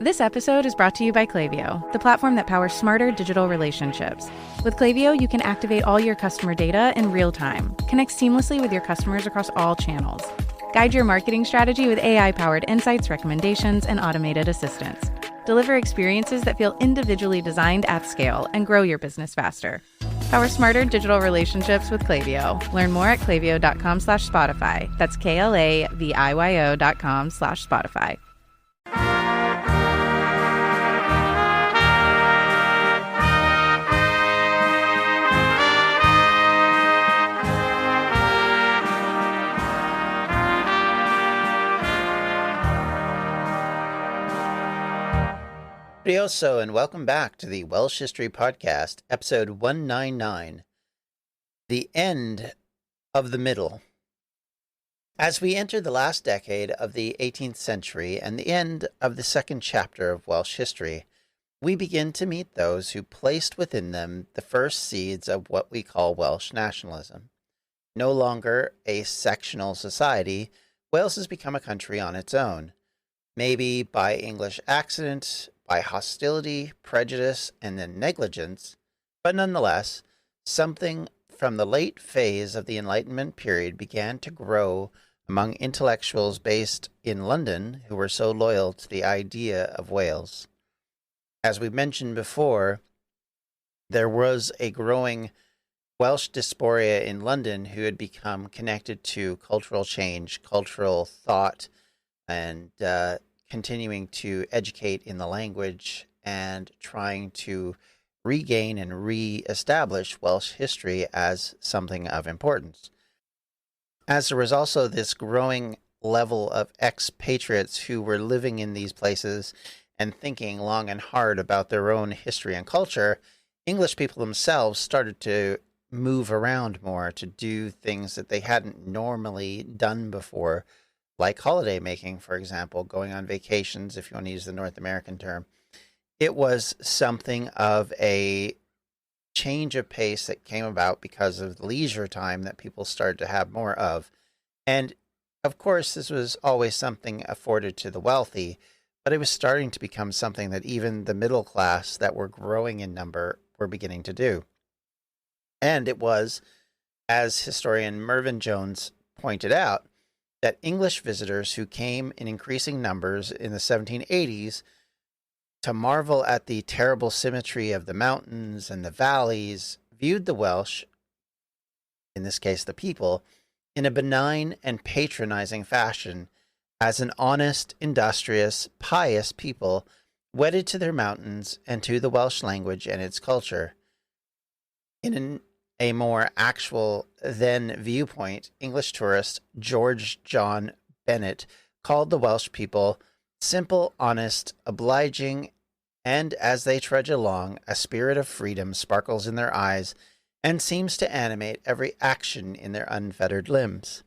This episode is brought to you by Klaviyo, the platform that powers smarter digital relationships. With Klaviyo, you can activate all your customer data in real time, connect seamlessly with your customers across all channels, guide your marketing strategy with AI-powered insights, recommendations, and automated assistance, deliver experiences that feel individually designed at scale, and grow your business faster. Power smarter digital relationships with Klaviyo. Learn more at klaviyo.com/Spotify. That's KLAVIYO.com/Spotify. Rioso, and welcome back to the Welsh History Podcast, episode 199, The End of the Middle. As we enter the last decade of the 18th century and the end of the second chapter of Welsh history, we begin to meet those who placed within them the first seeds of what we call Welsh nationalism. No longer a sectional society, Wales has become a country on its own, maybe by English accident, by hostility, prejudice, and then negligence, but nonetheless, something from the late phase of the Enlightenment period began to grow among intellectuals based in London who were so loyal to the idea of Wales. As we mentioned before, there was a growing Welsh diaspora in London who had become connected to cultural change, cultural thought, and continuing to educate in the language and trying to regain and re-establish Welsh history as something of importance. As there was also this growing level of expatriates who were living in these places and thinking long and hard about their own history and culture, English people themselves started to move around more, to do things that they hadn't normally done before, like holiday making, for example, going on vacations, if you want to use the North American term. It was something of a change of pace that came about because of the leisure time that people started to have more of. And of course, this was always something afforded to the wealthy, but it was starting to become something that even the middle class that were growing in number were beginning to do. And it was, as historian Mervyn Jones pointed out, that English visitors who came in increasing numbers in the 1780s to marvel at the terrible symmetry of the mountains and the valleys viewed the Welsh, in this case the people, in a benign and patronizing fashion as an honest, industrious, pious people wedded to their mountains and to the Welsh language and its culture. In a more actual then viewpoint, English tourist George John Bennett called the Welsh people simple, honest, obliging, and as they trudge along, a spirit of freedom sparkles in their eyes and seems to animate every action in their unfettered limbs.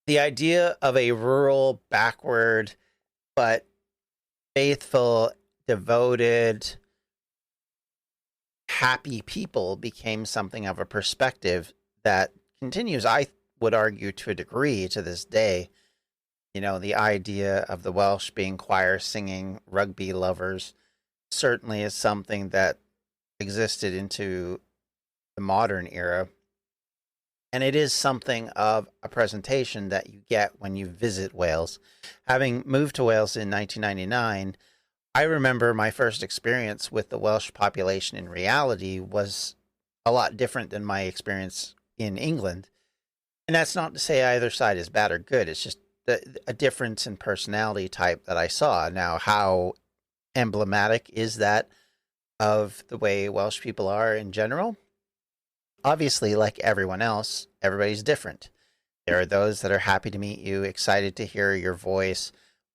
The idea of a rural, backward, but faithful, devoted, happy people became something of a perspective that continues, I would argue, to a degree to this day. You know, the idea of the Welsh being choir singing, rugby lovers, certainly is something that existed into the modern era. And it is something of a presentation that you get when you visit Wales. Having moved to Wales in 1999, I remember my first experience with the Welsh population in reality was a lot different than my experience in England. And that's not to say either side is bad or good. It's just a difference in personality type that I saw. Now, how emblematic is that of the way Welsh people are in general? Obviously, like everyone else, everybody's different. There are those that are happy to meet you, excited to hear your voice,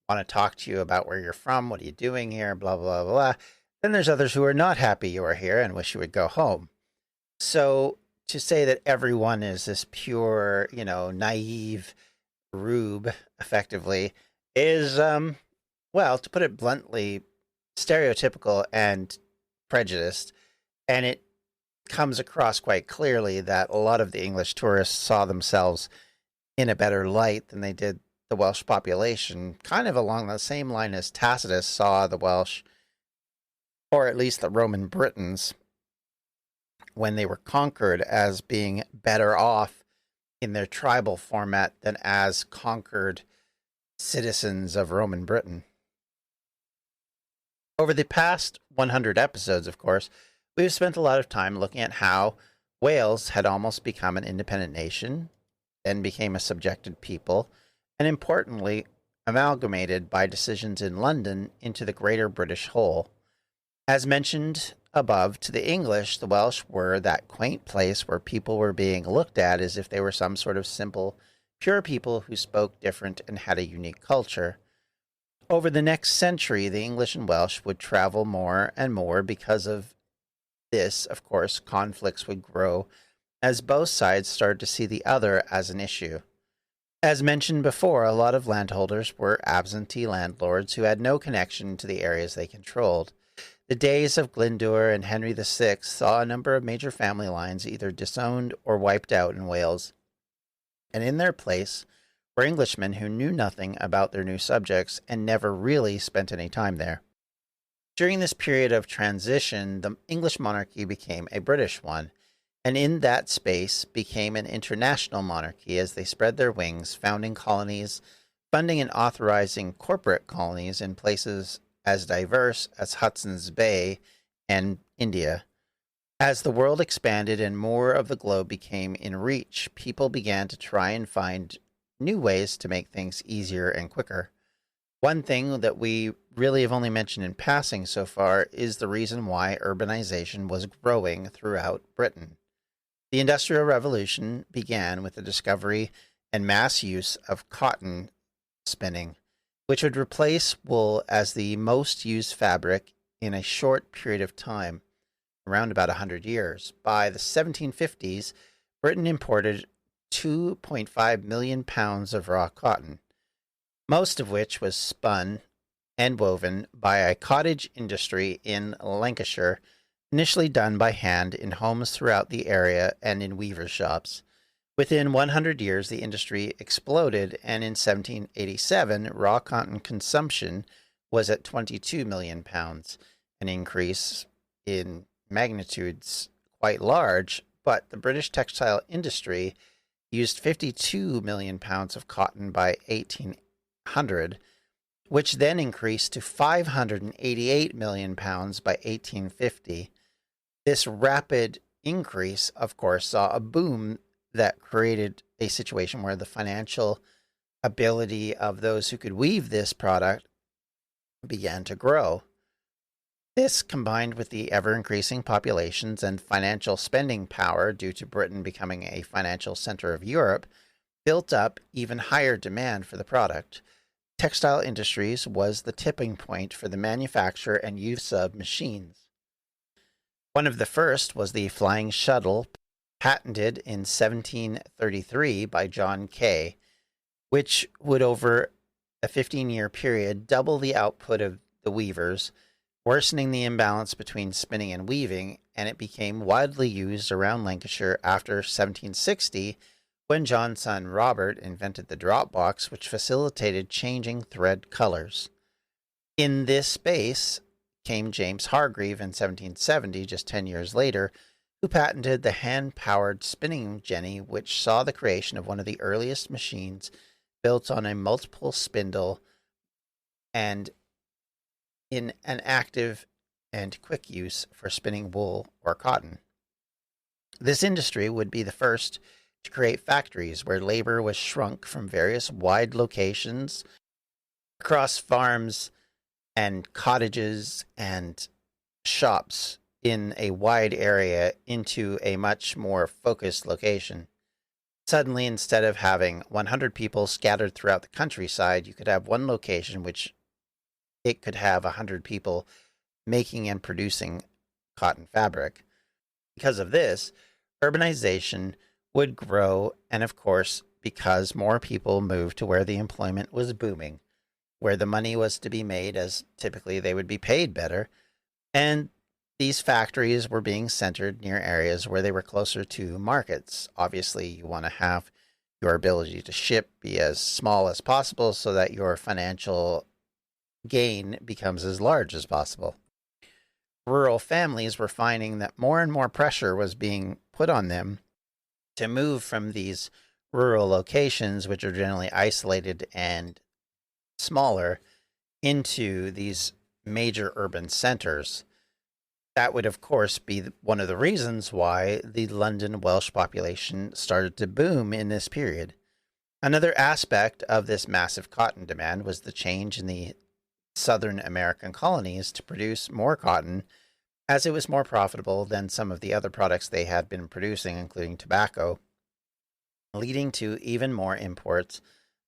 want to talk to you about where you're from, what are you doing here, blah, blah, blah, blah. Then there's others who are not happy you are here and wish you would go home. So to say that everyone is this pure, naive rube, effectively, is, well, to put it bluntly, stereotypical and prejudiced. And it comes across quite clearly that a lot of the English tourists saw themselves in a better light than they did the Welsh population, kind of along the same line as Tacitus saw the Welsh, or at least the Roman Britons, when they were conquered, as being better off in their tribal format than as conquered citizens of Roman Britain. Over the past 100 episodes, of course, we've spent a lot of time looking at how Wales had almost become an independent nation, then became a subjected people, and importantly, amalgamated by decisions in London into the Greater British whole. As mentioned above, to the English, the Welsh were that quaint place where people were being looked at as if they were some sort of simple, pure people who spoke different and had a unique culture. Over the next century, the English and Welsh would travel more and more. Because of this, of course, conflicts would grow as both sides started to see the other as an issue. As mentioned before, a lot of landholders were absentee landlords who had no connection to the areas they controlled. The days of Glyndŵr and Henry VI saw a number of major family lines either disowned or wiped out in Wales, and in their place were Englishmen who knew nothing about their new subjects and never really spent any time there. During this period of transition, the English monarchy became a British one, and in that space became an international monarchy as they spread their wings, founding colonies, funding and authorizing corporate colonies in places as diverse as Hudson's Bay and India. As the world expanded and more of the globe became in reach, people began to try and find new ways to make things easier and quicker. One thing that we really have only mentioned in passing so far is the reason why urbanization was growing throughout Britain. The Industrial Revolution began with the discovery and mass use of cotton spinning, which would replace wool as the most used fabric in a short period of time, around about 100 years. By the 1750s, Britain imported 2.5 million pounds of raw cotton, most of which was spun and woven by a cottage industry in Lancashire, initially done by hand in homes throughout the area and in weavers' shops. Within 100 years, the industry exploded, and in 1787, raw cotton consumption was at 22 million pounds, an increase in magnitudes quite large, but the British textile industry used 52 million pounds of cotton by 1800, which then increased to 588 million pounds by 1850. This rapid increase, of course, saw a boom that created a situation where the financial ability of those who could weave this product began to grow. This, combined with the ever-increasing populations and financial spending power due to Britain becoming a financial center of Europe, built up even higher demand for the product. Textile industries was the tipping point for the manufacture and use of machines. One of the first was the flying shuttle, patented in 1733 by John Kay, which would, over a 15-year period, double the output of the weavers, worsening the imbalance between spinning and weaving, and it became widely used around Lancashire after 1760, when John's son Robert invented the drop box, which facilitated changing thread colors. In this space came James Hargreave in 1770, just 10 years later, who patented the hand-powered spinning jenny, which saw the creation of one of the earliest machines built on a multiple spindle and in an active and quick use for spinning wool or cotton. This industry would be the first to create factories where labor was shrunk from various wide locations across farms and cottages and shops in a wide area into a much more focused location. Suddenly, instead of having 100 people scattered throughout the countryside, you could have one location which it could have 100 people making and producing cotton fabric. Because of this, urbanization would grow, and of course, because more people moved to where the employment was booming, where the money was to be made, as typically they would be paid better, and these factories were being centered near areas where they were closer to markets. Obviously, you want to have your ability to ship be as small as possible so that your financial gain becomes as large as possible. Rural families were finding that more and more pressure was being put on them to move from these rural locations, which are generally isolated and smaller, into these major urban centers. That would, of course, be one of the reasons why the London Welsh population started to boom in this period. Another aspect of this massive cotton demand was the change in the Southern American colonies to produce more cotton, as it was more profitable than some of the other products they had been producing, including tobacco, leading to even more imports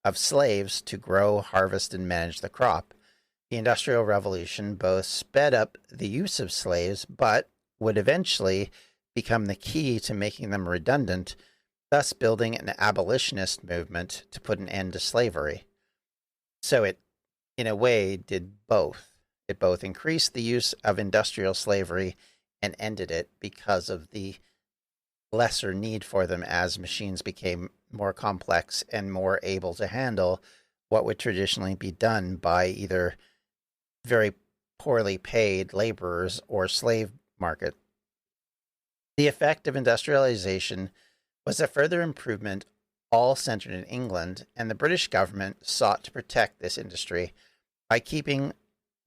of slaves to grow, harvest, and manage the crop. The Industrial Revolution both sped up the use of slaves, but would eventually become the key to making them redundant, thus building an abolitionist movement to put an end to slavery. So it, in a way, did both. It both increased the use of industrial slavery and ended it because of the lesser need for them as machines became more complex and more able to handle what would traditionally be done by either very poorly paid laborers or slave market. The effect of industrialization was a further improvement, all centered in England, and the British government sought to protect this industry by keeping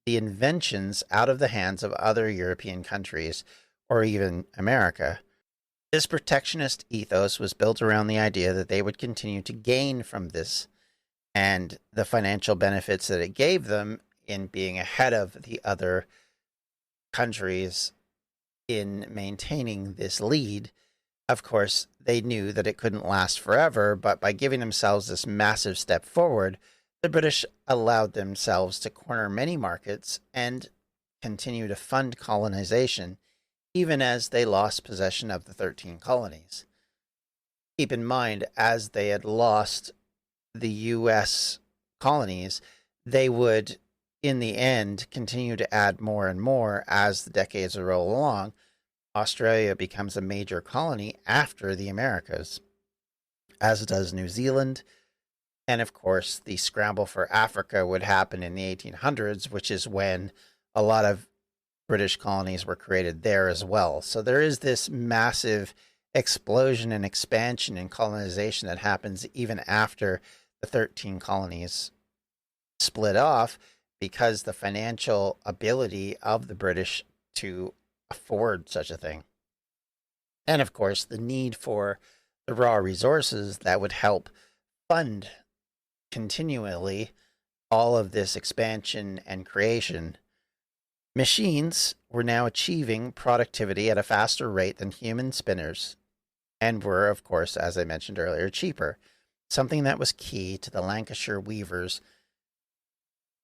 the inventions out of the hands of other European countries or even America. This protectionist ethos was built around the idea that they would continue to gain from this and the financial benefits that it gave them in being ahead of the other countries in maintaining this lead. Of course, they knew that it couldn't last forever, but by giving themselves this massive step forward, the British allowed themselves to corner many markets and continue to fund colonization, even as they lost possession of the 13 colonies. Keep in mind, as they had lost the U.S. colonies, they would, in the end, continue to add more and more as the decades roll along. Australia becomes a major colony after the Americas, as does New Zealand. And of course, the scramble for Africa would happen in the 1800s, which is when a lot of British colonies were created there as well. So there is this massive explosion and expansion and colonization that happens even after the 13 colonies split off, because the financial ability of the British to afford such a thing. And of course, the need for the raw resources that would help fund continually all of this expansion and creation. Machines were now achieving productivity at a faster rate than human spinners, and were, of course, as I mentioned earlier, cheaper, something that was key to the Lancashire weavers,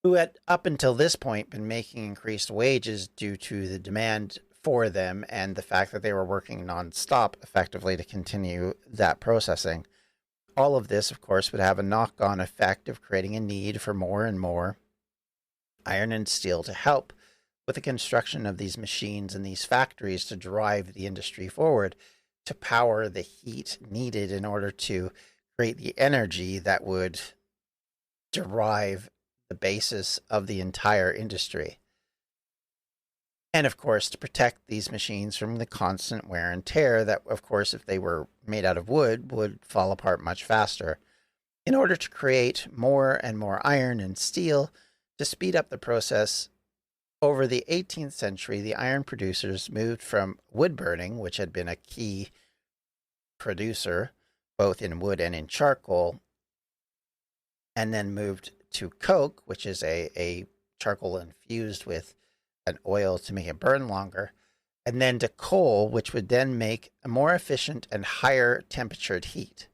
who had up until this point been making increased wages due to the demand for them and the fact that they were working nonstop effectively to continue that processing. All of this, of course, would have a knock-on effect of creating a need for more and more iron and steel to help with the construction of these machines and these factories to drive the industry forward, to power the heat needed in order to create the energy that would derive the basis of the entire industry. And of course, to protect these machines from the constant wear and tear that, of course, if they were made out of wood, would fall apart much faster. In order to create more and more iron and steel to speed up the process, over the 18th century, the iron producers moved from wood burning, which had been a key producer both in wood and in charcoal, and then moved to coke, which is a charcoal infused with an oil to make it burn longer, and then to coal, which would then make a more efficient and higher temperatured heat,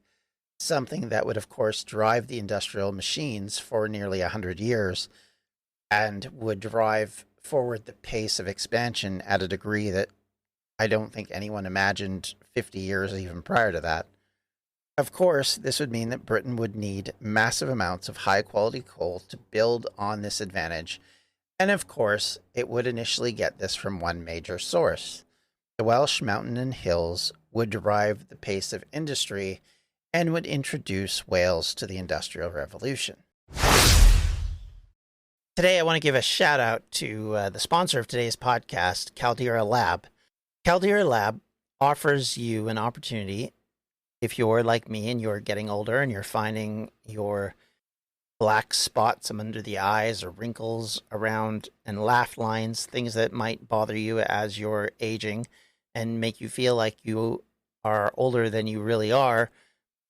something that would, of course, drive the industrial machines for nearly 100 years and would drive forward the pace of expansion at a degree that I don't think anyone imagined 50 years even prior to that. Of course, this would mean that Britain would need massive amounts of high-quality coal to build on this advantage, and of course, it would initially get this from one major source. The Welsh mountain and hills would drive the pace of industry and would introduce Wales to the Industrial Revolution. Today, I want to give a shout out to the sponsor of today's podcast, Caldera Lab. Caldera Lab offers you an opportunity, if you're like me and you're getting older and you're finding your black spots under the eyes or wrinkles around and laugh lines, things that might bother you as you're aging and make you feel like you are older than you really are,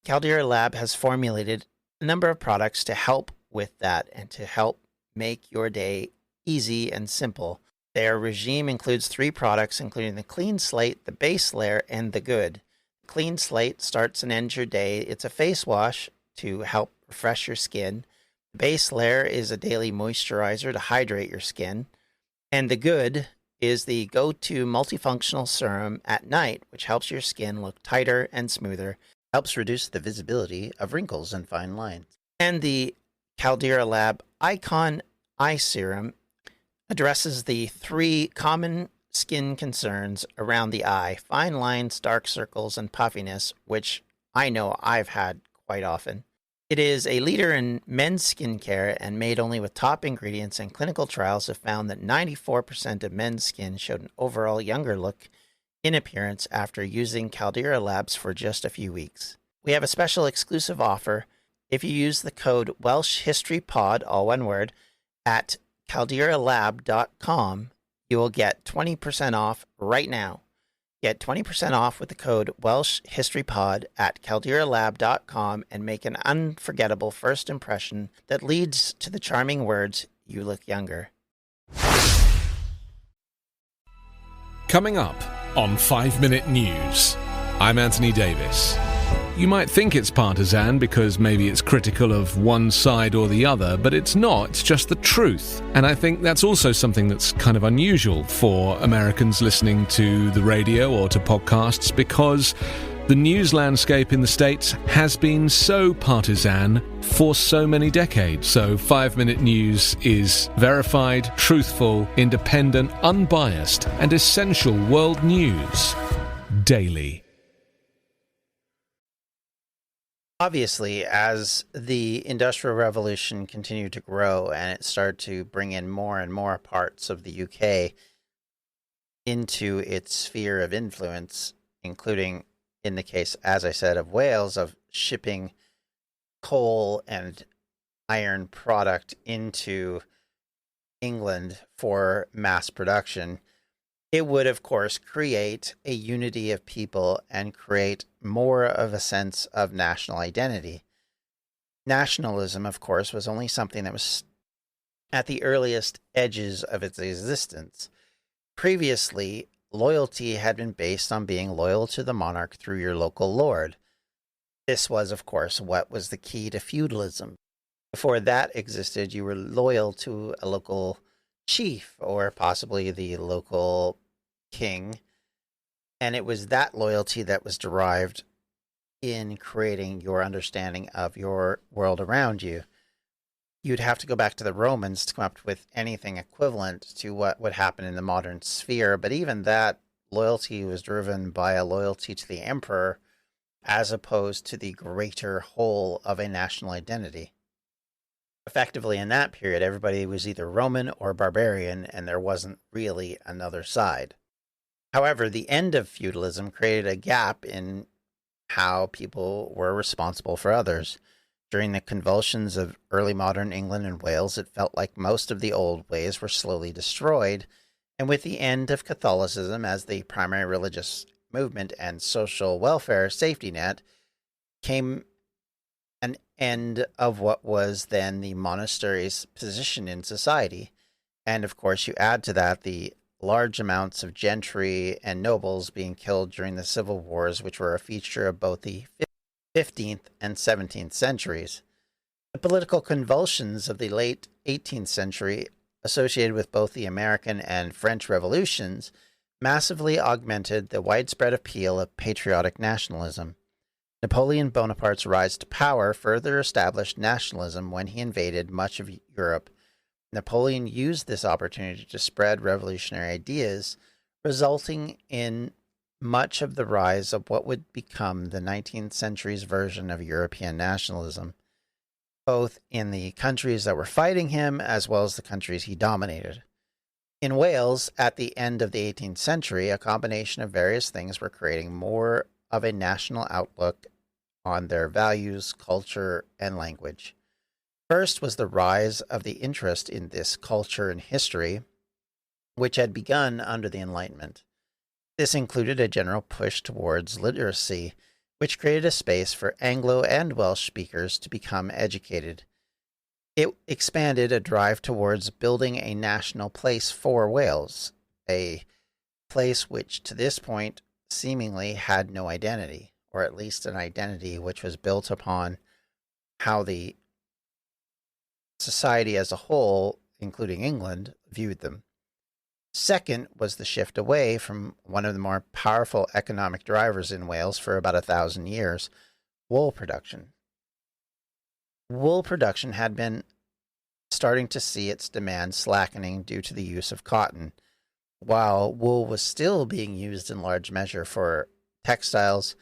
Caldera Lab has formulated a number of products to help with that and to help make your day easy and simple. Their regime includes 3 products, including the Clean Slate, the Base Layer, and the Good. Clean Slate starts and ends your day. It's a face wash to help refresh your skin. The Base Layer is a daily moisturizer to hydrate your skin. And the Good is the go-to multifunctional serum at night, which helps your skin look tighter and smoother, helps reduce the visibility of wrinkles and fine lines. And the Caldera Lab Icon Eye Serum addresses the 3 common skin concerns around the eye: fine lines, dark circles, and puffiness, which I know I've had quite often. It is a leader in men's skincare and made only with top ingredients, and clinical trials have found that 94% of men's skin showed an overall younger look in appearance after using Caldera Labs for just a few weeks. We have a special exclusive offer. If you use the code Welsh History Pod, all one word, at calderalab.com, you will get 20% off right now. Get 20% off with the code Welsh History Pod at calderalab.com and make an unforgettable first impression that leads to the charming words, "You look younger." Coming up on 5 Minute News, I'm Anthony Davis. You might think it's partisan because maybe it's critical of one side or the other, but it's not. It's just the truth. And I think that's also something that's kind of unusual for Americans listening to the radio or to podcasts, because the news landscape in the States has been so partisan for so many decades. So 5 Minute News is verified, truthful, independent, unbiased, and essential world news daily. Obviously, as the Industrial Revolution continued to grow and it started to bring in more and more parts of the UK into its sphere of influence, including, in the case, as I said, of Wales, of shipping coal and iron product into England for mass production, it would, of course, create a unity of people and create more of a sense of national identity. Nationalism, of course, was only something that was at the earliest edges of its existence. Previously, loyalty had been based on being loyal to the monarch through your local lord. This was, of course, what was the key to feudalism. Before that existed, you were loyal to a local chief or possibly the local king, and it was that loyalty that was derived in creating your understanding of your world around you. You'd have to go back to the Romans to come up with anything equivalent to what would happen in the modern sphere, but even that loyalty was driven by a loyalty to the emperor as opposed to the greater whole of a national identity. Effectively, in that period, everybody was either Roman or barbarian, and there wasn't really another side. However, the end of feudalism created a gap in how people were responsible for others. During the convulsions of early modern England and Wales, it felt like most of the old ways were slowly destroyed, and with the end of Catholicism as the primary religious movement and social welfare safety net, came an end of what was then the monastery's position in society. And of course, you add to that the large amounts of gentry and nobles being killed during the civil wars, which were a feature of both the 15th and 17th centuries. The political convulsions of the late 18th century, associated with both the American and French revolutions, massively augmented the widespread appeal of patriotic nationalism. Napoleon Bonaparte's rise to power further established nationalism when he invaded much of Europe. Napoleon used this opportunity to spread revolutionary ideas, resulting in much of the rise of what would become the 19th century's version of European nationalism, both in the countries that were fighting him as well as the countries he dominated. In Wales, at the end of the 18th century, a combination of various things were creating more of a national outlook on their values, culture, and language. First was the rise of the interest in this culture and history, which had begun under the Enlightenment. This included a general push towards literacy, which created a space for Anglo and Welsh speakers to become educated. It expanded a drive towards building a national place for Wales, a place which to this point seemingly had no identity, or at least an identity which was built upon how the society as a whole, including England, viewed them. Second was the shift away from one of the more powerful economic drivers in Wales for about 1,000 years, wool production. Wool production had been starting to see its demand slackening due to the use of cotton, while wool was still being used in large measure for textiles,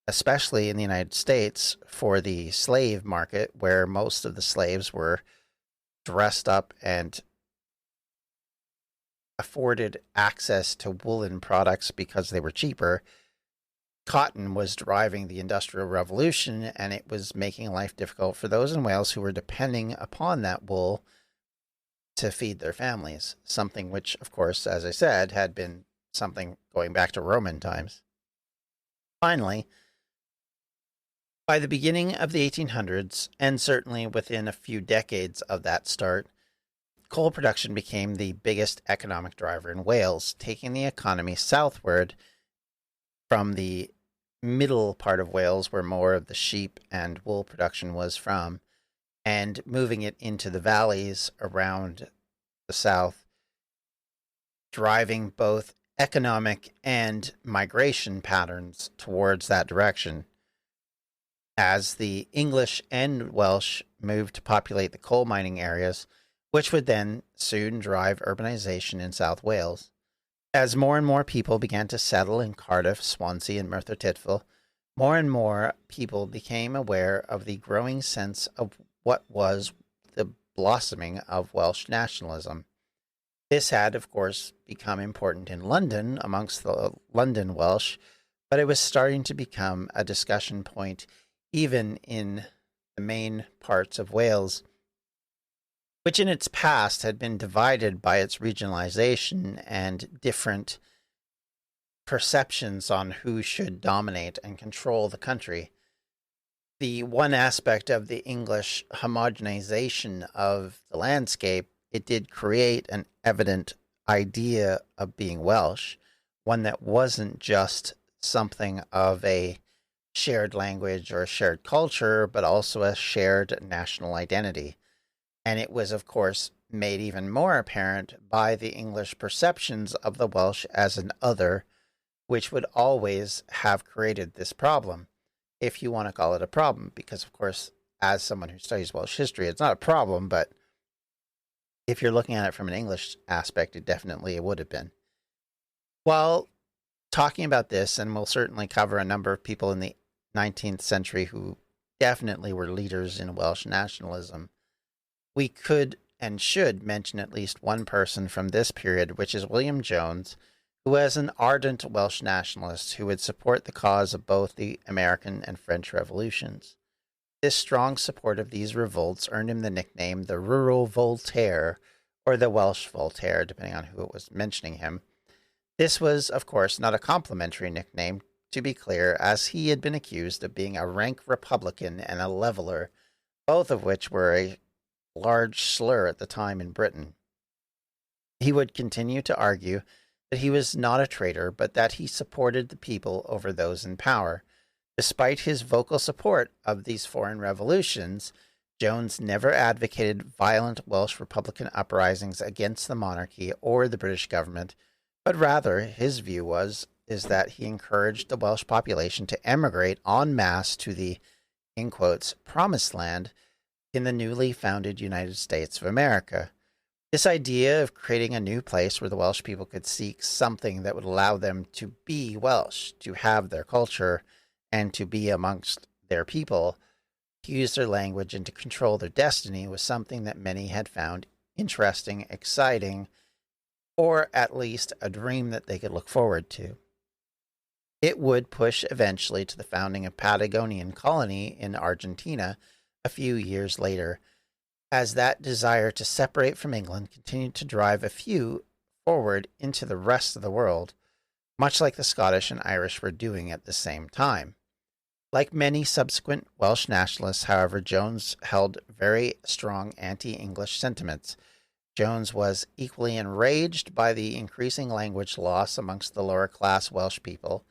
especially in the United States for the slave market, where most of the slaves were dressed up and afforded access to woolen products because they were cheaper. Cotton was driving the Industrial Revolution, and it was making life difficult for those in Wales who were depending upon that wool to feed their families, something which, of course, as I said, had been something going back to Roman times. Finally, by the beginning of the 1800s, and certainly within a few decades of that start, coal production became the biggest economic driver in Wales, taking the economy southward from the middle part of Wales, where more of the sheep and wool production was from, and moving it into the valleys around the south, driving both economic and migration patterns towards that direction. As the English and Welsh moved to populate the coal mining areas, which would then soon drive urbanization in South Wales. As more and more people began to settle in Cardiff, Swansea, and Merthyr Tydfil, more and more people became aware of the growing sense of what was the blossoming of Welsh nationalism. This had, of course, become important in London amongst the London Welsh, but it was starting to become a discussion point even in the main parts of Wales, which in its past had been divided by its regionalization and different perceptions on who should dominate and control the country. The one aspect of the English homogenization of the landscape, it did create an evident idea of being Welsh, one that wasn't just something of a shared language or a shared culture, but also a shared national identity. And it was, of course, made even more apparent by the English perceptions of the Welsh as an other, which would always have created this problem, if you want to call it a problem, because, of course, as someone who studies Welsh history, it's not a problem, but if you're looking at it from an English aspect, it would have been. While talking about this, and we'll certainly cover a number of people in the 19th century who definitely were leaders in Welsh nationalism, we could and should mention at least one person from this period, which is William Jones, who was an ardent Welsh nationalist who would support the cause of both the American and French revolutions. This strong support of these revolts earned him the nickname the Rural Voltaire, or the Welsh Voltaire, depending on who it was mentioning him. This was, of course, not a complimentary nickname, to be clear, as he had been accused of being a rank Republican and a leveler, both of which were a large slur at the time in Britain. He would continue to argue that he was not a traitor, but that he supported the people over those in power. Despite his vocal support of these foreign revolutions, Jones never advocated violent Welsh Republican uprisings against the monarchy or the British government, but rather his view is that he encouraged the Welsh population to emigrate en masse to the, in quotes, promised land in the newly founded United States of America. This idea of creating a new place where the Welsh people could seek something that would allow them to be Welsh, to have their culture, and to be amongst their people, to use their language and to control their destiny was something that many had found interesting, exciting, or at least a dream that they could look forward to. It would push eventually to the founding of Patagonian colony in Argentina a few years later, as that desire to separate from England continued to drive a few forward into the rest of the world, much like the Scottish and Irish were doing at the same time. Like many subsequent Welsh nationalists, however, Jones held very strong anti-English sentiments. Jones was equally enraged by the increasing language loss amongst the lower-class Welsh people,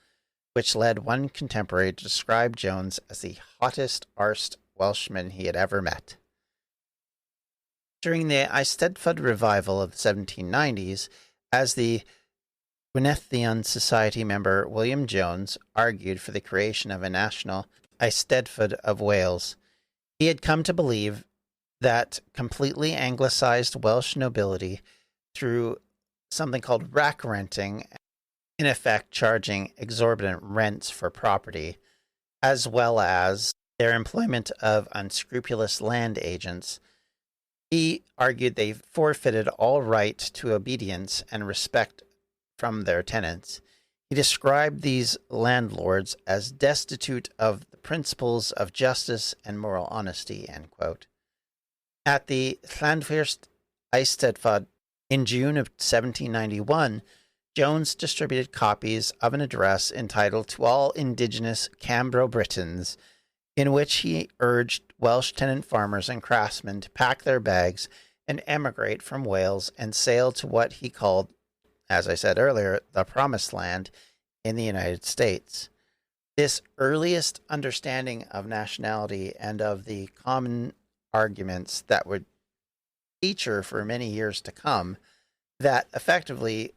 which led one contemporary to describe Jones as the hottest arsed Welshman he had ever met. During the Eisteddfod revival of the 1790s, as the Gwynethlian Society member William Jones argued for the creation of a national Eisteddfod of Wales, he had come to believe that completely anglicized Welsh nobility through something called rack renting, in effect charging exorbitant rents for property, as well as their employment of unscrupulous land agents. He argued they forfeited all right to obedience and respect from their tenants. He described these landlords as destitute of the principles of justice and moral honesty, end quote. At the Llanfirst Eisteddfod in June of 1791, Jones distributed copies of an address entitled To All Indigenous Cambro Britons, in which he urged Welsh tenant farmers and craftsmen to pack their bags and emigrate from Wales and sail to what he called, as I said earlier, the Promised Land in the United States. This earliest understanding of nationality and of the common arguments that would feature for many years to come, that effectively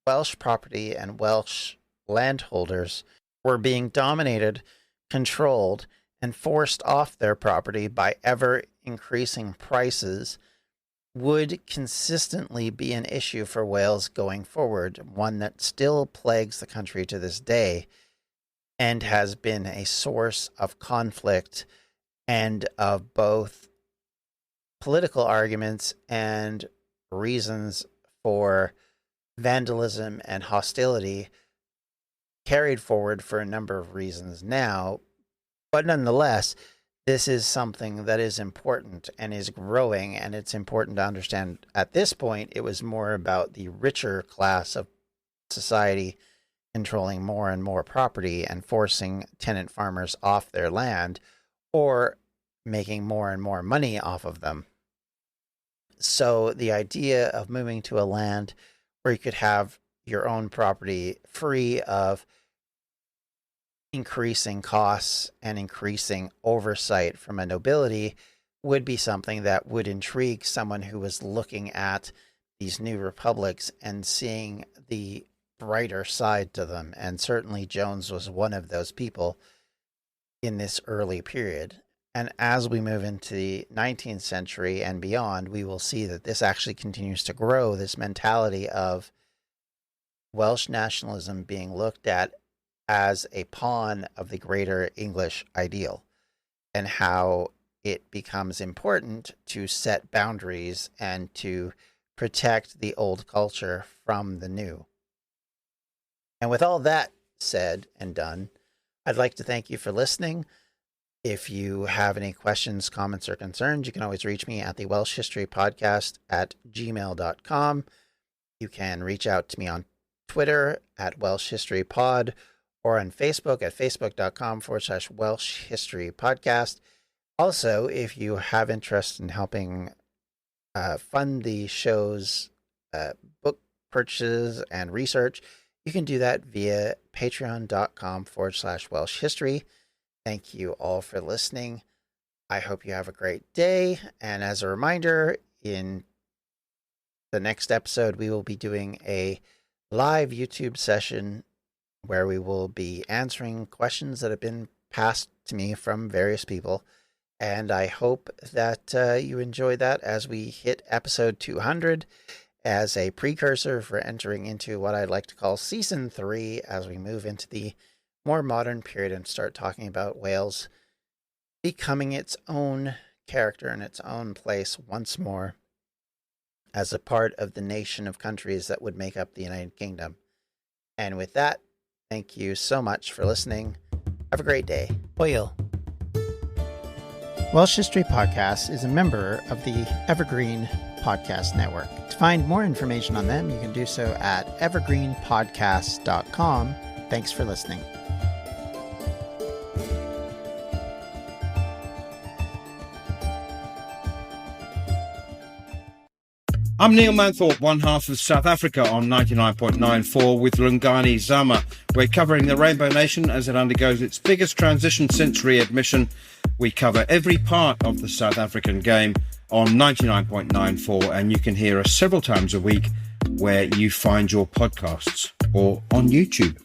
Welsh property and Welsh landholders were being dominated, controlled, and forced off their property by ever increasing prices, would consistently be an issue for Wales going forward, one that still plagues the country to this day and has been a source of conflict and of both political arguments and reasons for vandalism and hostility carried forward for a number of reasons now. But nonetheless, this is something that is important and is growing, and it's important to understand at this point it was more about the richer class of society controlling more and more property and forcing tenant farmers off their land or making more and more money off of them. So the idea of moving to a land where you could have your own property free of increasing costs and increasing oversight from a nobility would be something that would intrigue someone who was looking at these new republics and seeing the brighter side to them. And certainly Jones was one of those people in this early period. And as we move into the 19th century and beyond, we will see that this actually continues to grow, this mentality of Welsh nationalism being looked at as a pawn of the greater English ideal, and how it becomes important to set boundaries and to protect the old culture from the new. And with all that said and done, I'd like to thank you for listening. If you have any questions, comments, or concerns, you can always reach me at the Welsh History Podcast at gmail.com. You can reach out to me on Twitter at Welsh History Pod, or on Facebook at facebook.com/Welsh History Podcast. Also, if you have interest in helping fund the show's book purchases and research, you can do that via patreon.com/Welsh History. Thank you all for listening. I hope you have a great day. And as a reminder, in the next episode, we will be doing a live YouTube session where we will be answering questions that have been passed to me from various people. And I hope that you enjoy that as we hit episode 200 as a precursor for entering into what I'd like to call season 3 as we move into the more modern period and start talking about Wales becoming its own character in its own place once more as a part of the nation of countries that would make up the United Kingdom. And with that, thank you so much for listening. Have a great day. Hwyl. Welsh History Podcast is a member of the Evergreen Podcast Network. To find more information on them, you can do so at evergreenpodcasts.com. Thanks for listening. I'm Neil Manthorpe, one half of South Africa on 99.94 with Lungani Zama. We're covering the Rainbow Nation as it undergoes its biggest transition since readmission. We cover every part of the South African game on 99.94, and you can hear us several times a week where you find your podcasts or on YouTube.